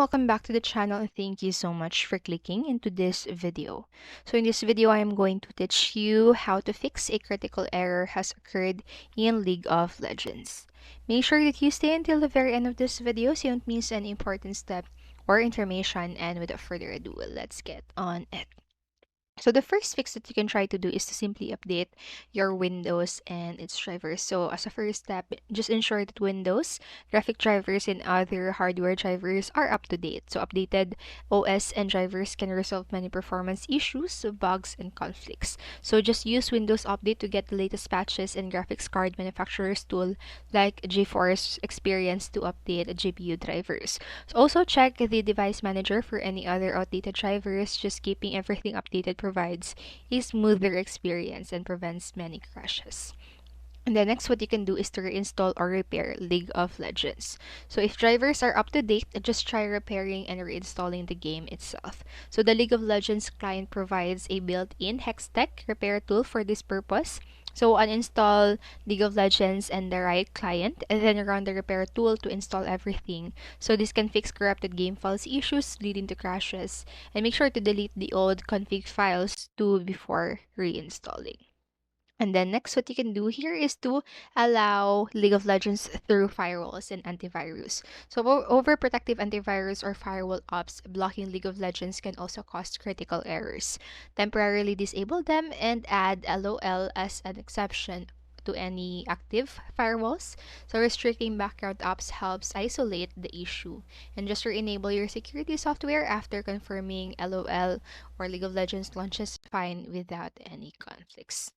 welcome back to the channel and thank you so much for clicking into this video. So in this video, I am going to teach you how to fix a critical error has occurred in League of Legends. Make sure that you stay until the very end of this video so you don't miss any important step or information, and without further ado, let's get on it. So the first fix that you can try to do is to simply update your Windows and its drivers. So as a first step, just ensure that Windows, graphic drivers, and other hardware drivers are up to date. So updated OS and drivers can resolve many performance issues, bugs, and conflicts. So just use Windows Update to get the latest patches and graphics card manufacturers tool like GeForce Experience to update GPU drivers. So also check the device manager for any other outdated drivers. Just keeping everything updated provides a smoother experience and prevents many crashes. And then next, what you can do is to reinstall or repair League of Legends. So if drivers are up to date, just try repairing and reinstalling the game itself. So the League of Legends client provides a built-in Hextech repair tool for this purpose. So uninstall League of Legends and the right client, and then run the repair tool to install everything. So this can fix corrupted game files issues leading to crashes. And make sure to delete the old config files too before reinstalling. And then next, what you can do here is to allow League of Legends through firewalls and antivirus. So overprotective antivirus or firewall apps blocking League of Legends can also cause critical errors. Temporarily disable them and add LOL as an exception to any active firewalls. So restricting background apps helps isolate the issue. And just re-enable your security software after confirming LOL or League of Legends launches fine without any conflicts.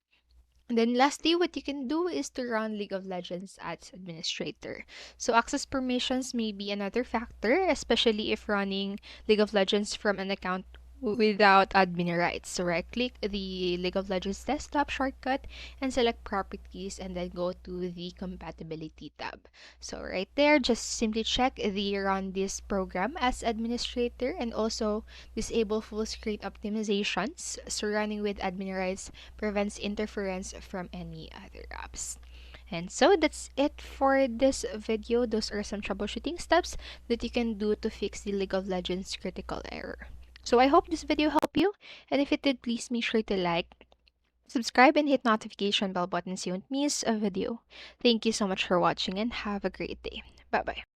And then lastly, what you can do is to run League of Legends as administrator. So access permissions may be another factor, especially if running League of Legends from an account without admin rights. So right click the League of Legends desktop shortcut and select properties and then go to the compatibility tab. So right there, just simply check the run this program as administrator and also disable full screen optimizations. So running with admin rights prevents interference from any other apps. And so that's it for this video. Those are some troubleshooting steps that you can do to fix the League of Legends critical error. So I hope this video helped you, and if it did, please make sure to like, subscribe, and hit notification bell button so you don't miss a video. Thank you so much for watching and have a great day. Bye bye.